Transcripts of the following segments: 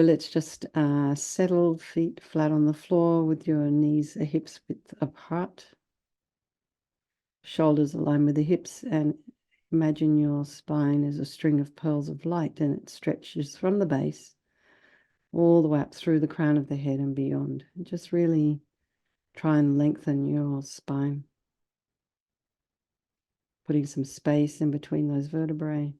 Let's just settle, feet flat on the floor with your knees hips width apart. Shoulders align with the hips, and imagine your spine as a string of pearls of light, and it stretches from the base all the way up through the crown of the head and beyond. And just really try and lengthen your spine, putting some space in between those vertebrae.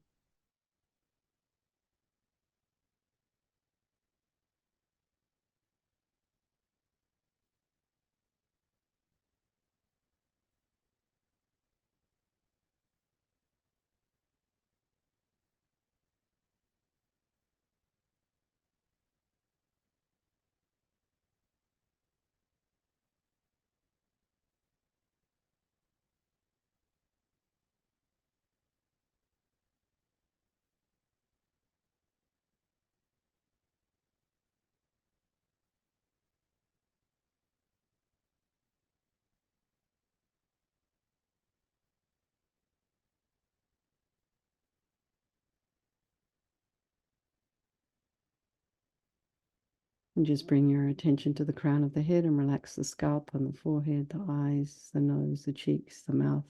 And just bring your attention to the crown of the head and relax the scalp and the forehead, the eyes, the nose, the cheeks, the mouth,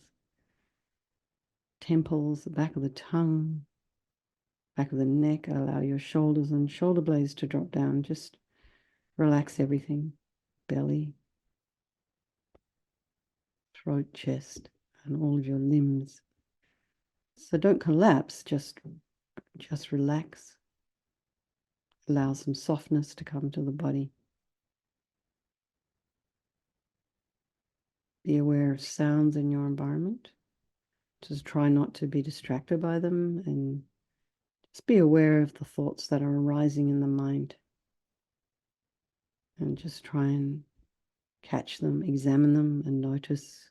temples, the back of the tongue, back of the neck. Allow your shoulders and shoulder blades to drop down. Just relax everything. Belly, throat, chest, and all of your limbs. So don't collapse, just relax. Allow some softness to come to the body. Be aware of sounds in your environment. Just try not to be distracted by them, and just be aware of the thoughts that are arising in the mind. And just try and catch them, examine them, and notice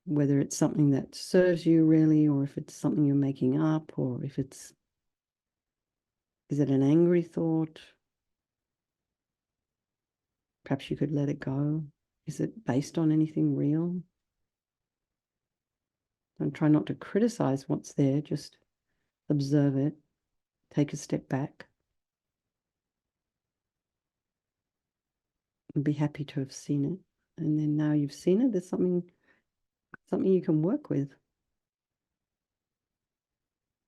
whether it's something that serves you really, or if it's something you're making up, or if is it an angry thought? Perhaps you could let it go. Is it based on anything real? Don't try not to criticize what's there, just observe it, take a step back, and be happy to have seen it. And then now you've seen it, there's something you can work with.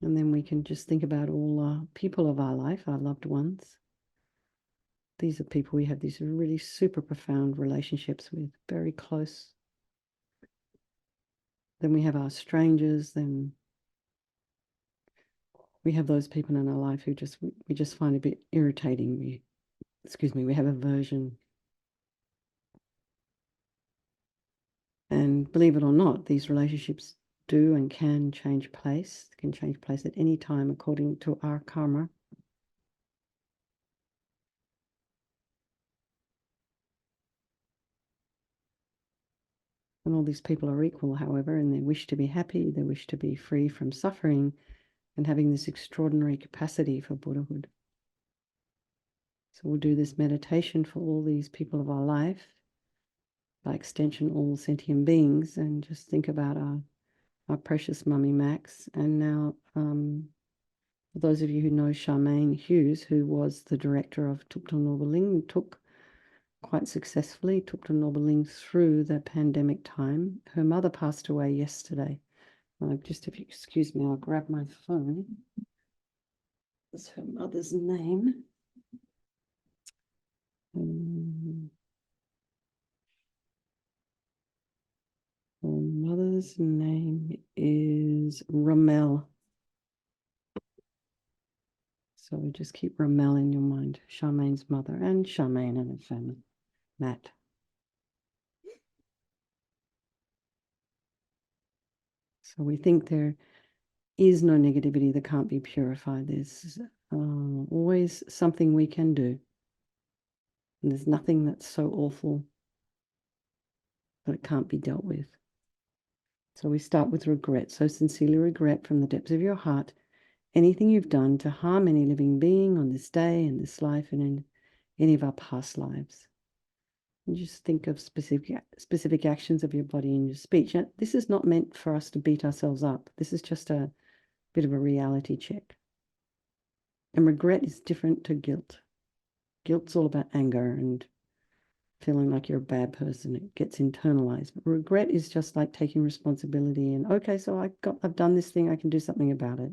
And then we can just think about all people of our life, our loved ones. These are people we have these really super profound relationships with, very close. Then we have our strangers, then we have those people in our life who we just find a bit irritating. We have aversion. And believe it or not, these relationships do and can change place at any time according to our karma. And all these people are equal, however, in their wish to be happy, their wish to be free from suffering, and having this extraordinary capacity for Buddhahood. So we'll do this meditation for all these people of our life, by extension, all sentient beings, and just think about our precious Mummy Max. And now, for those of you who know Charmaine Hughes, who was the director of Thupten Nobeling, took quite successfully Thupten Nobeling through the pandemic time. Her mother passed away yesterday. Just if you excuse me, I'll grab my phone. That's her mother's name. Her mother's name is Rommel. So just keep Rommel in your mind, Charmaine's mother, and Charmaine and her family, Matt. So we think there is no negativity that can't be purified. There's always something we can do. And there's nothing that's so awful that it can't be dealt with. So we start with regret. So sincerely regret from the depths of your heart anything you've done to harm any living being on this day, in this life, and in any of our past lives. And just think of specific actions of your body and your speech. Now, this is not meant for us to beat ourselves up. This is just a bit of a reality check. And regret is different to guilt. Guilt's all about anger and feeling like you're a bad person. It gets internalized. But regret is just like taking responsibility and, okay, so I've done this thing, I can do something about it.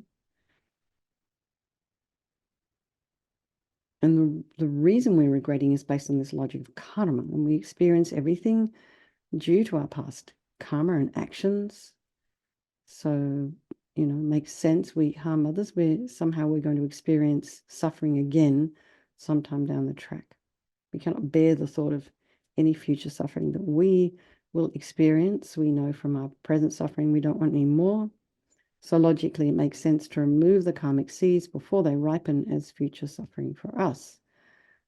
And the reason we're regretting is based on this logic of karma. And we experience everything due to our past karma and actions. So, it makes sense. We harm others. Somehow we're going to experience suffering again sometime down the track. We cannot bear the thought of any future suffering that we will experience. We know from our present suffering we don't want any more. So logically, it makes sense to remove the karmic seeds before they ripen as future suffering for us.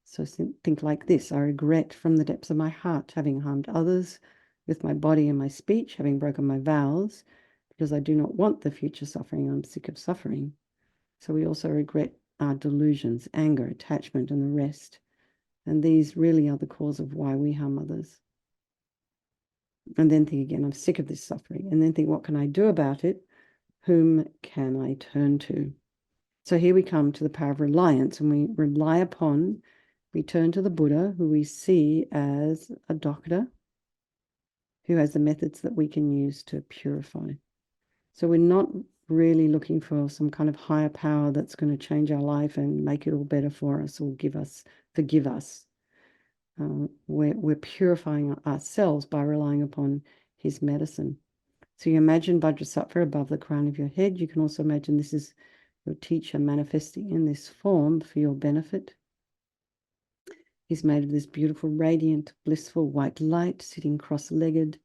So think like this: I regret from the depths of my heart having harmed others with my body and my speech, having broken my vows, because I do not want the future suffering. I'm sick of suffering. So we also regret our delusions, anger, attachment, and the rest. And these really are the cause of why we harm others. And then think again, I'm sick of this suffering. And then think, what can I do about it? Whom can I turn to? So here we come to the power of reliance, and we turn to the Buddha, who we see as a doctor who has the methods that we can use to purify. So we're not really looking for some kind of higher power that's going to change our life and make it all better for us or forgive us. We're purifying ourselves by relying upon his medicine. So you imagine Vajrasattva above the crown of your head. You can also imagine this is your teacher manifesting in this form for your benefit. He's made of this beautiful, radiant, blissful white light, sitting cross-legged.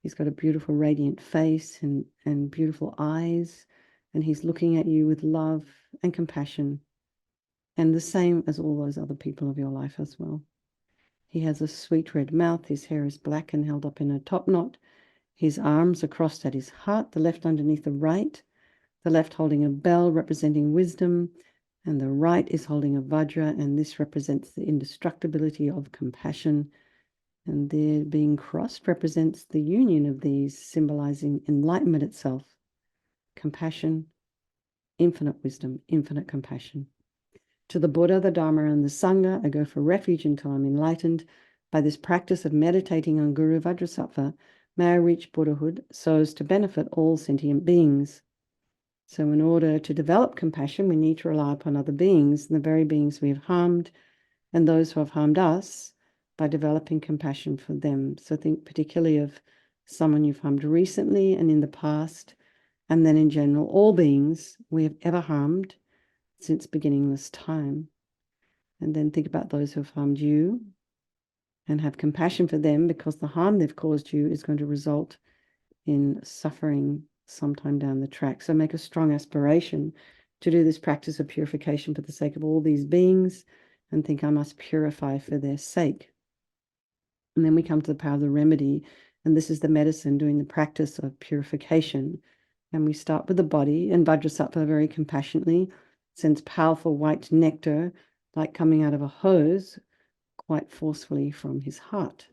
He's got a beautiful, radiant face and beautiful eyes, and he's looking at you with love and compassion, and the same as all those other people of your life as well. He has a sweet red mouth. His hair is black and held up in a top knot. His arms are crossed at his heart, the left underneath the right, the left holding a bell representing wisdom, and the right is holding a vajra, and this represents the indestructibility of compassion. And their being crossed represents the union of these, symbolizing enlightenment itself, compassion, infinite wisdom, infinite compassion. To the Buddha, the Dharma, and the Sangha, I go for refuge until I'm enlightened. By this practice of meditating on Guru Vajrasattva, may I reach Buddhahood so as to benefit all sentient beings. So in order to develop compassion, we need to rely upon other beings, the very beings we have harmed, and those who have harmed us, by developing compassion for them. So think particularly of someone you've harmed recently and in the past, and then in general, all beings we have ever harmed since beginningless time. And then think about those who have harmed you and have compassion for them, because the harm they've caused you is going to result in suffering sometime down the track. So make a strong aspiration to do this practice of purification for the sake of all these beings, and think, I must purify for their sake. And then we come to the power of the remedy, and this is the medicine doing the practice of purification. And we start with the body, and Vajrasattva very compassionately sends powerful white nectar, like coming out of a hose, quite forcefully from his heart.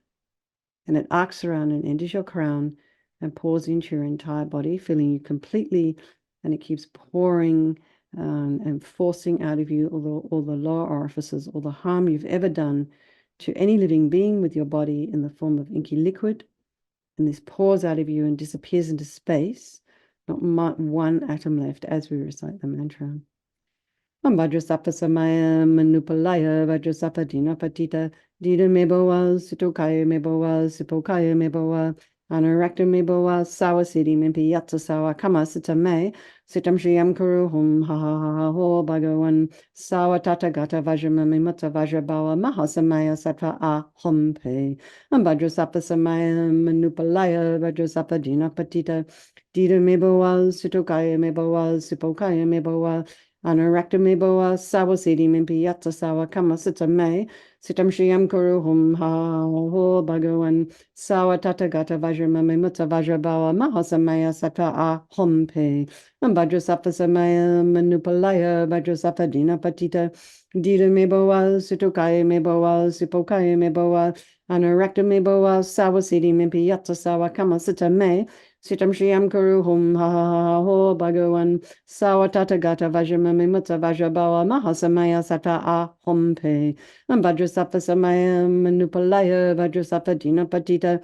And it arcs around and enters your crown and pours into your entire body, filling you completely, and it keeps pouring and forcing out of you all the lower orifices, all the harm you've ever done to any living being with your body in the form of inky liquid. And this pours out of you and disappears into space, not one atom left as we recite the mantra. Vajrasattva samaya manupalaya Vajrasattva dinapatita dida mebowa sutokaya mebowa sipokaya mebowa anarakta mebowa sawa siddhi mimpi yatsa sawa kama sita me sitam shriyam kuru hum ha ha ha ha ho bhagavan sawa tata gata vajramami mutta vajrabawa mahasamaya sattva a hum pe Vajrasattva samaya manupalaya Vajrasattva dinapatita dida mebowa sutokaya mebowa sipokaya mebowa Anarakta mebowa sawa siddhi mimpi yatsa sawa kama sita me sitam shriyam kuru hum ha ho bhagavan sawa tata gata vajramami mutta vajrabawa mahasamaya sattva a hum pe Vajrasattva samaya manupalaya Vajrasattva dinapatita dida mebowa sutokaya mebowa sipokaya mebowa Anarakta mebowa sawa siddhi mimpi yatsa sawa kama sita me Sitam Shriyam Kuru Hum Ha Ha Ha Ho Bhagavan Sawatata Gata Vajramami Mutta Vajrabawa Mahasamaya Sata A Hom Pe Vajrasapta Samayam Manupalaya Vajrasapta Dina Patita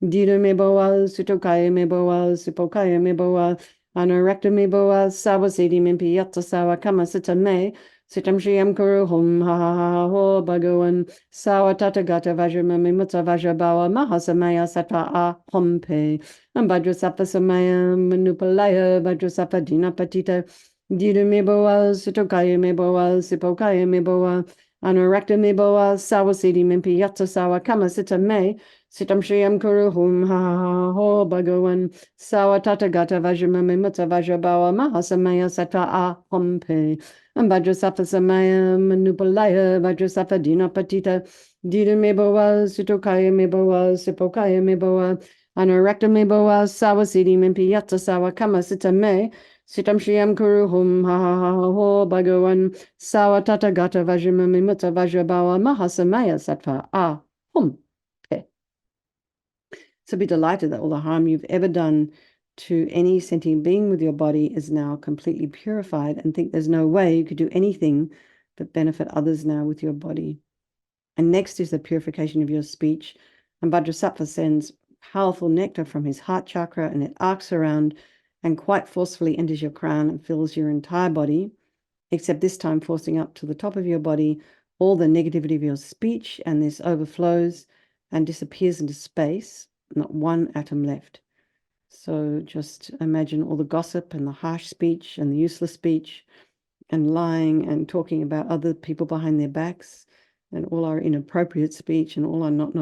Dina Meboa Sutokaya Meboa Sipokaya Meboa Anorakta Meboa Sawasidi Mimpi Yatta Sawa Kama Sita Me Sitam Shriyam Kuru Hum Ha Ha Ha Ho Bhagavan Sawatata Gata Vajramami Mutta Vajrabawa Mahasamaya Sata A Hom Pe Vajrasapta Samayam Manupalaya Vajrasapta Dina Patita Dida Meboa Sitokaya Meboa Sipokaya Meboa Anorakta Meboa Sawasidi Mimpi Yatta Sawa Kama Sita Me Sitam Shriyam Kuru Hum Ha Ha Ha Ho Bhagavan Sawatata Gata Vajramami Mutta Vajrabawa Mahasamaya Sata A Hom Pe Vajrasapta Samayam Manupalaya Vajrasapta Dina Patita Dida Meboa Sitokaya Meboa Sipokaya Meboa Anorakta Meboa Sawasidi Mimpi Yatta Sawa Kama Sita Me Sitam Shriyam Kuru Hum Ha Ha Ha Ho Bhagavan Sawatata Gata Vajramami Mutta Vajrabawa Mahasamaya Sattva Ah Hum Pe. So be delighted that all the harm you've ever done to any sentient being with your body is now completely purified, and think there's no way you could do anything but benefit others now with your body. And next is the purification of your speech. And Vajrasattva sends powerful nectar from his heart chakra, and it arcs around and quite forcefully enters your crown and fills your entire body, except this time forcing up to the top of your body all the negativity of your speech, and this overflows and disappears into space, not one atom left. So just imagine all the gossip and the harsh speech and the useless speech and lying and talking about other people behind their backs, and all our inappropriate speech, and all our not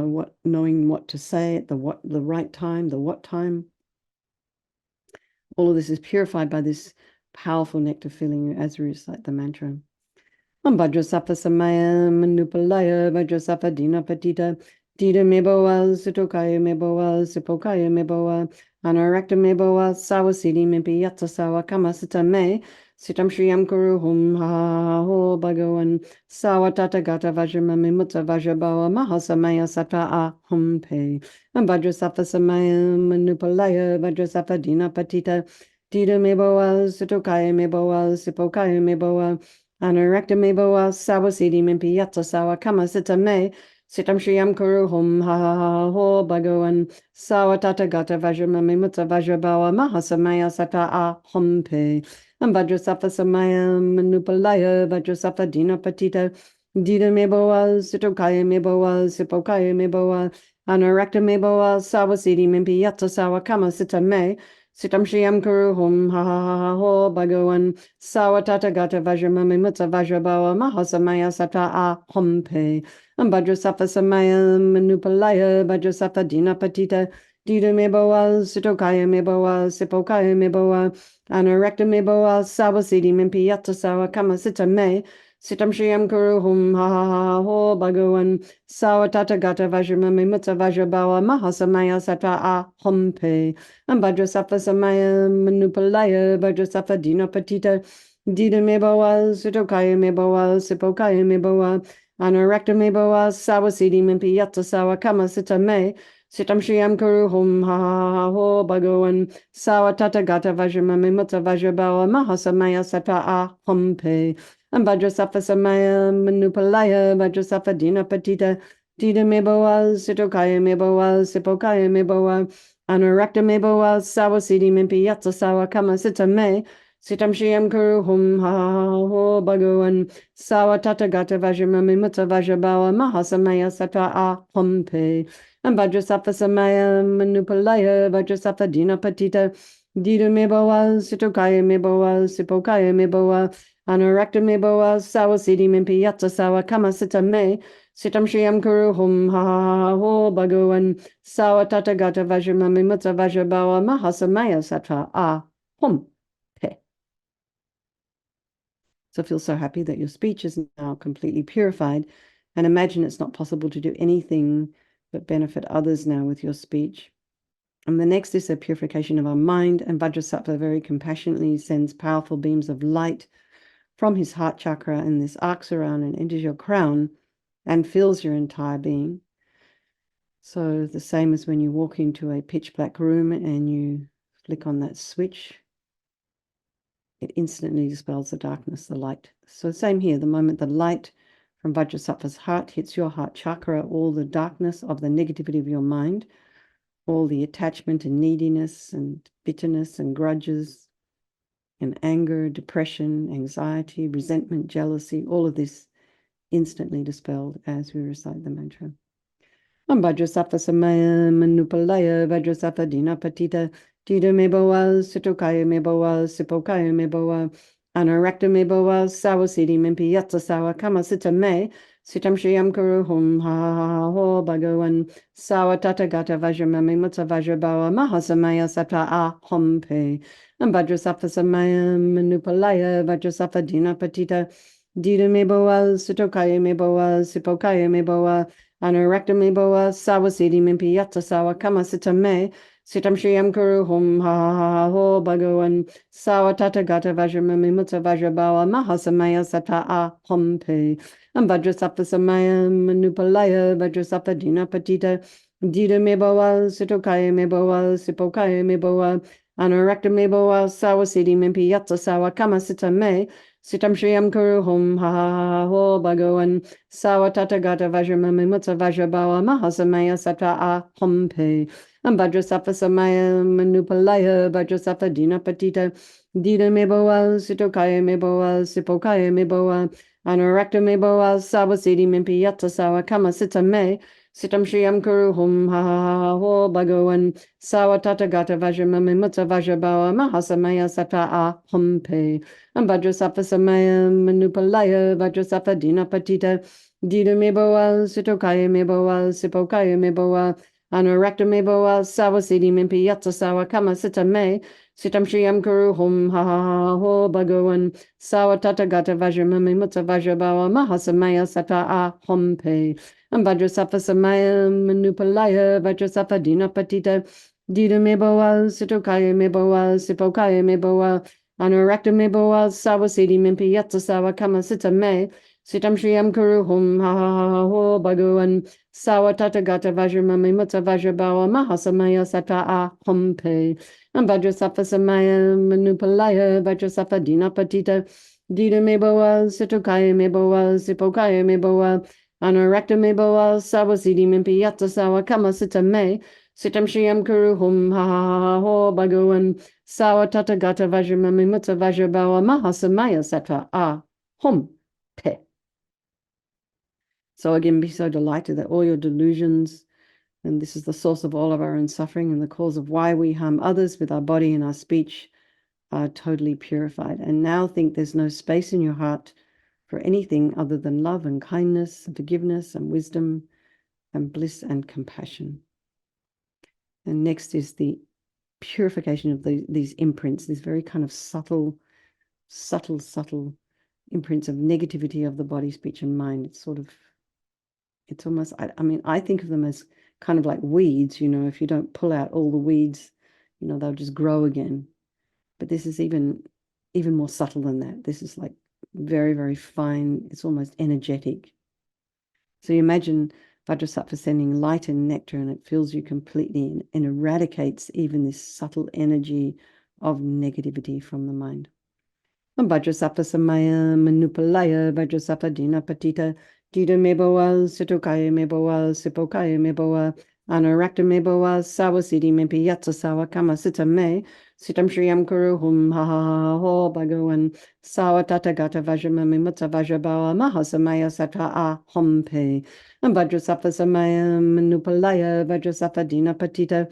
knowing what to say at the right time, the what time. All of this is purified by this powerful nectar filling you as we recite the mantra. Vajrasapta Samaya Manupalaya Vajrasapta Dina Patita Dida Meboa Sutokaya Meboa Sipokaya Meboa Anorakta Meboa Sawasidi Mimpi Yatta Sawa Kama Sita Me Sitam Shriyam Kuru Hum Ha Ha Ho Bhagavan Sawatata Gata Vajramami Mutta Vajrabawa Mahasamaya Sata A Hum Pe Vajrasapta Samaya Manupalaya Vajrasapta Dina Patita Dida Meboa Sutokaya Meboa Sipokaya Meboa Anorakta Meboa Sawasidi Mimpi Yatta Sawa Kama Sita Me Sitam Shriyam Kuru Hum Ha Ha Ha Ho Bhagavan Sawatata Gata Vajramami Mutta Vajrabawa Mahasamaya Sata A Hum Pe Vajrasapta Samaya Manupalaya Vajrasapta Dina Patita Dida Meboa Sitokaya Meboa Sipokaya Meboa Anorakta Meboa Sawasidi Mimpi Yatta Sawa Kama Sita Me Sitam Shriyam Kuru Hum Ha Ha Ha Ho Bhagavan Sawatata Gata Vajramami Mutta Vajrabawa Mahasamaya Sata A Hum Pe Vajrasapta Samaya Manupalaya Vajrasapta Dina Patita Dida Meboa Sitokaya Meboa Sipokaya Meboa Anorakta Meboa Sawasidi Mimpi Yatta Sawa Kama Sita Me Sitam Shriyam Kuru Hum Ha Ha Ha Ho Bhagavan Sawatata Gata Vajramami Mutta Vajrabawa Mahasamaya Sata A Hum Pe Vajrasapta Samaya Manupalaya Vajrasapta Dina Patita Dida Meboa Sitokaya Meboa Sipokaya Meboa Anorakta Meboa Sawasidi Mimpi Yatta Sawa Kama Sita Me Sitam Shriyam Kuru Hum Ha Ha Ha Ho Bhagavan Sawatata Gata Vajramami Mutta Vajrabawa Mahasamaya Sata A Hum Pe Vajrasapta Samaya Manupalaya Vajrasapta Dina Patita Dida Meboa Sitokaya Meboa Sipokaya Meboa Anorakta Meboa Sawasidi Mimpi Yatta Sawa Kama Sita Me Sitam Shriyam Kuru Hum Ha Ha Ha Ho Bhagavan Sawatata Gata Vajramami Mutta Vajrabawa Mahasamaya Sata A Hum Pe Vajrasapta Samaya Manupalaya Vajrasapta Dina Patita Dida Meboa Sitokaya Meboa Sipokaya Meboa Anorakta Meboa Sawasidi Mimpi Yatta Sawa Kama Sita Me Sitam Shriyam Kuru Hum Ha Ha Ha Ho Bhagavan Sawatata Gata Vajramami Mutta Vajrabawa Mahasamaya Sata A Hum Pe. So feel so happy that your speech is now completely purified, and imagine it's not possible to do anything but benefit others now with your speech. And the next is the purification of our mind, and Vajrasattva very compassionately sends powerful beams of light from his heart chakra, and this arcs around and enters your crown and fills your entire being. So the same as when you walk into a pitch black room and you flick on that switch, it instantly dispels the darkness, the light. So same here, the moment the light from Vajrasattva's heart hits your heart chakra, all the darkness of the negativity of your mind, all the attachment and neediness and bitterness and grudges and anger, depression, anxiety, resentment, jealousy, all of this instantly dispelled as we recite the mantra. Vajrasattva samaya manupalaya Vajrasattva dinapatita Dida meboa, Sitokaya meboa, Sipokaya meboa, Anarakta meboa, Sawasidi mimpi yatsa sawa kama sita me, Sitam Shriam Kuru Hum Ha Ha Ha Ho Bhagavan Sawa Tata Gata Vajramami Mutsa Vajrabawa Mahasamaya Sata Ah Hum Pe Vajrasattva samaya manupalaya Vajrasattva dinapatita Dida meboa, Sitokaya meboa, Sipokaya meboa, Anarakta meboa, Sawasidi mimpi yatsa sawa kama sita me, Sitam Shriam Kuru Hum Ha Ha Ha Ho Bhagavan Sawa Tata Gata Vajramami Mutsa Vajrabawa Mahasamaya Sata Ah Hum Pe Vajrasattva samaya manupalaya Vajrasattva dinapatita Dida meboa, Sitokaya meboa, Sipokaya meboa, Anarakta meboa, Sawasidi mimpi yatsa sawa kama sita me, Sitam Shriam Kuru Hum Ha Ha Ha Ho Bhagavan Sawa Tata Gata Vajramami Mutsa Vajrabawa Mahasamaya Sata Ah Hum Pe Vajrasattva samaya manupalaya Vajrasattva dinapatita Dida meboa, Sitokaya meboa, Sipokaya meboa, Anarakta meboa, Sawasidi mimpi yatsa sawa kama sita me, Sitam Shriam Kuru Hum Ha Ha Ha Ho Bhagavan Sawa Tata Gata Vajramami Mutsa Vajrabawa Mahasamaya Sata Ah Hum Pe Vajrasattva samaya manupalaya Vajrasattva dinapatita Dida meboa, Sitokaya meboa, Sipokaya meboa, Anarakta meboa, Sawasidi mimpi yatsa sawa kama sita me, Sitam Shriam Kuru Hum Ha Ha Ha Ho Bhagavan Sawa Tata Gata Vajramami Mutsa Vajrabawa Mahasamaya Sata Ah Hum Pe Vajrasattva samaya manupalaya Vajrasattva dinapatita Dida meboa, Sitokaya meboa, Sipokaya meboa, Anarakta meboa, Sawasidi mimpi yatsa sawa kama sita me, Sitam Shriam Kuru Hum Ha Ha Ha Ho Bhagavan Sawa Tata Gata Vajramami Mutsa Vajrabawa Mahasamaya Sata Ah Hum Pe Vajrasattva samaya manupalaya Vajrasattva dinapatita Dida meboa, Sitokaya meboa, Sipokaya meboa, Anarakta meboa, Sawasidi mimpi yatsa sawa kama sita me, Sitam Shriam Kuru Hum Ha Ha Ha Ho Bhagavan Sawa Tata Gata Vajramami Mutsa Vajrabawa Mahasamaya Sata Ah Hum Pe. So again, be so delighted that all your delusions, and this is the source of all of our own suffering and the cause of why we harm others with our body and our speech, are totally purified. And now think there's no space in your heart for anything other than love and kindness and forgiveness and wisdom and bliss and compassion. And next is the purification of these imprints, these very kind of subtle imprints of negativity of the body, speech, and mind. It's almost, I mean, I think of them as kind of like weeds, if you don't pull out all the weeds, they'll just grow again. But this is even more subtle than that. This is like very, very fine. It's almost energetic. So you imagine Vajrasattva sending light and nectar, and it fills you completely and eradicates even this subtle energy of negativity from the mind. Vajrasattva samaya manupalaya Vajrasattva dinapatita Dida meboa, Sitokaya meboa, Sipokaya meboa, Anarakta meboa, Sawasidi mimpi yatsa sawa kama sita me, Sitam Shriam Kuru Hum Ha Ha Ha Ho Bhagavan Sawa Tata Gata Vajramami Mutsa Vajrabawa Mahasamaya Sata Ah Hum Pe Vajrasattva samaya manupalaya Vajrasattva dinapatita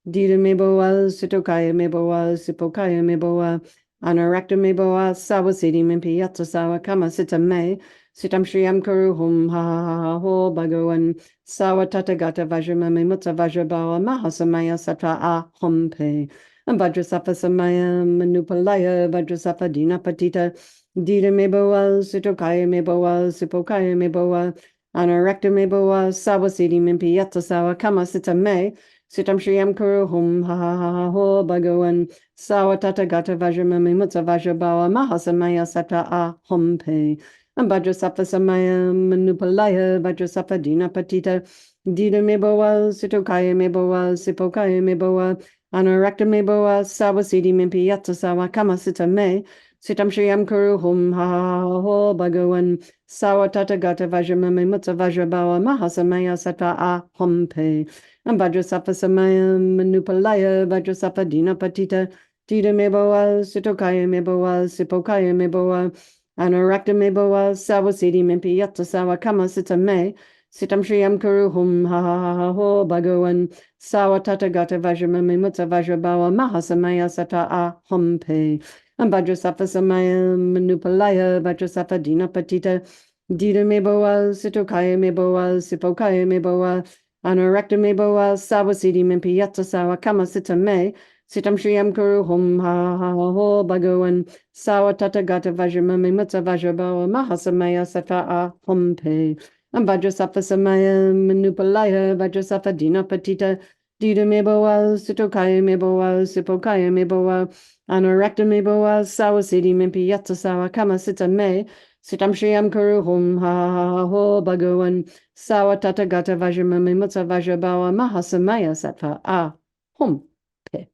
Dida meboa, Sitokaya meboa, Sipokaya meboa, Anarakta meboa, Sawasidi mimpi yatsa sawa kama sita me, Sitam Shriam Kuru Hum Ha Ha Ha Ho Bhagavan Sawa Tata Gata Vajramami Mutsa Vajrabawa Mahasamaya Sata Ah Hum Pe Vajrasattva samaya manupalaya Vajrasattva dinapatita Dida meboa, Sitokaya meboa, Sipokaya meboa, Anarakta meboa, Sawasidi mimpi yatsa sawa kama sita me, Sitam Shriam Kuru Hum Ha Ha Ha Ho Bhagavan Sawa Tata Gata Vajramami Mutsa Vajrabawa Mahasamaya Sata Ah Hum Pe Vajrasattva samaya manupalaya Vajrasattva dinapatita Dida meboa, Sitokaya meboa, Sipokaya meboa, Anorakta me boa sawa sidi mimpi yatta sawa kama sita me. Sitam Shriyam Kuru Hum Ha Ha Ho Bhagawan Sawa Tata Gata Vajramame Mutta Vajrabawa Mahasamaya Sata A Hompe and Vajrasapa Samaya Manupalaya Vajrasapa Dina Patita Tita Meboa Sitokaya Meboa Sipokaya Meboa Anorakta Meboa Sawa Sidi Mimpi Yatta Sawa Kama Sita Me Sitam Shriyam Kuru Hum Ha Ha Ho Bhagawan Sawa Tata Gata Vajramame Mutta Vajrabawa Mahasamaya Sata A Hompe and Vajrasattva Samaya Manupalaya Vajrasattva Dina Patita Dita Meboa Sitokaya Meboa Sipokaya Meboa Anorakta Meboa Sawasidi Mimpi Yatta Sawa Kama Sita Me Sitam Shriyam Kuru Hum Ha Ha Ho Bhagawan Sawa Tata Gata Vajramame Mutta Vajrabawa Mahasamaya Sata A Hompe and Vajrasattva Samaya Manupalaya Vajrasattva Dina Patita Dita Meboa Sitokaya Meboa Sipokaya Meboa Anorakta Meboa Sawasidi Mimpi Yatta Sawa Kama Sita Me Sitam Shriyam Kuru Hum Ha Ho Bhagawan Sawa Tata Gata Vajramame Mutta Vajrabawa Mahasamaya Sattva A Hum Pe.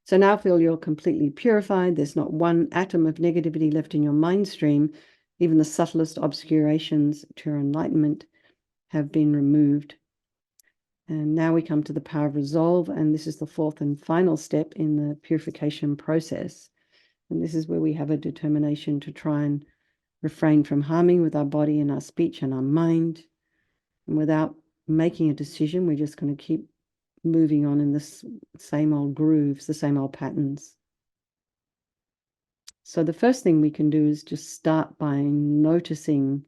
So now feel you're completely purified. There's not one atom of negativity left in your mind stream. Even the subtlest obscurations to your enlightenment have been removed. And now we come to the power of resolve, and this is the fourth and final step in the purification process. And this is where we have a determination to try and refrain from harming with our body and our speech and our mind. And without making a decision, we're just going to keep moving on in this same old grooves, the same old patterns. So the first thing we can do is just start by noticing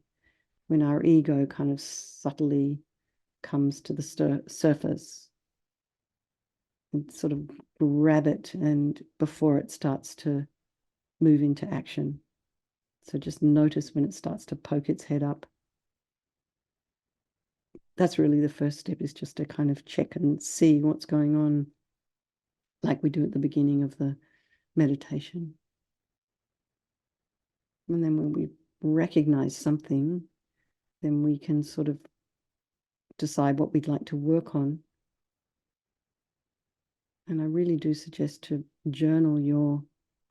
when our ego kind of subtly comes to the surface and sort of grab it, and before it starts to move into action. So just notice when it starts to poke its head up. That's really the first step, is just to kind of check and see what's going on, like we do at the beginning of the meditation. And then when we recognize something, then we can sort of decide what we'd like to work on. And I really do suggest to journal your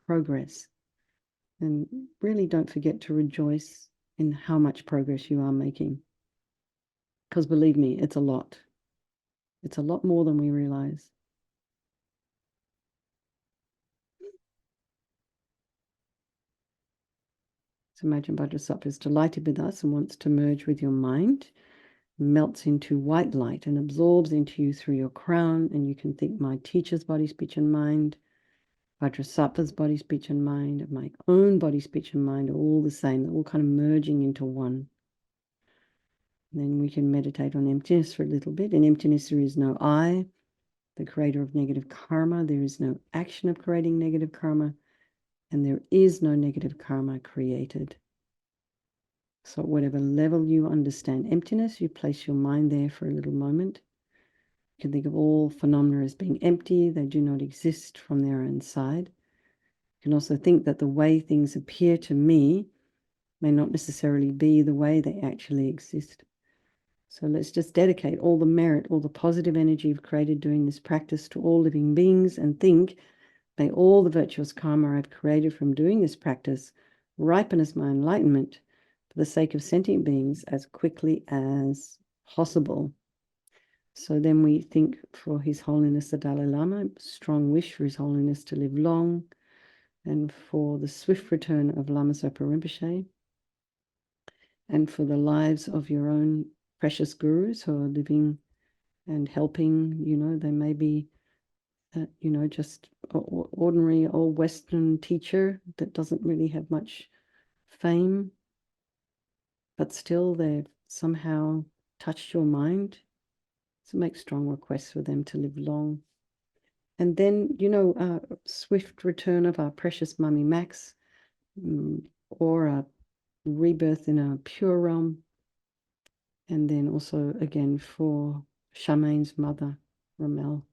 progress. And really don't forget to rejoice in how much progress you are making. Because believe me, it's a lot. It's a lot more than we realize. So imagine Vajrasattva is delighted with us and wants to merge with your mind, melts into white light and absorbs into you through your crown. And you can think my teacher's body, speech, and mind, Vajrasattva's body, speech, and mind, my own body, speech, and mind are all the same. They're all kind of merging into one. And then we can meditate on emptiness for a little bit. In emptiness, there is no I, the creator of negative karma. There is no action of creating negative karma. And there is no negative karma created. So at whatever level you understand emptiness, you place your mind there for a little moment. You can think of all phenomena as being empty. They do not exist from their own side. You can also think that the way things appear to me may not necessarily be the way they actually exist. So let's just dedicate all the merit, all the positive energy you've created doing this practice to all living beings, and think, may all the virtuous karma I've created from doing this practice ripen as my enlightenment for the sake of sentient beings as quickly as possible. So then we think for His Holiness the Dalai Lama, strong wish for His Holiness to live long, and for the swift return of Lama Zopa Rinpoche, and for the lives of your own precious gurus who are living and helping. They may be just ordinary old Western teacher that doesn't really have much fame, but still they've somehow touched your mind. So make strong requests for them to live long. And then, swift return of our precious Mummy Max, or a rebirth in a pure realm. And then also, again, for Charmaine's mother, Ramel,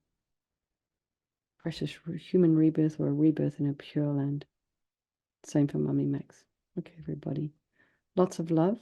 precious human rebirth or a rebirth in a pure land. Same for Mummy Max. Okay, everybody. Lots of love.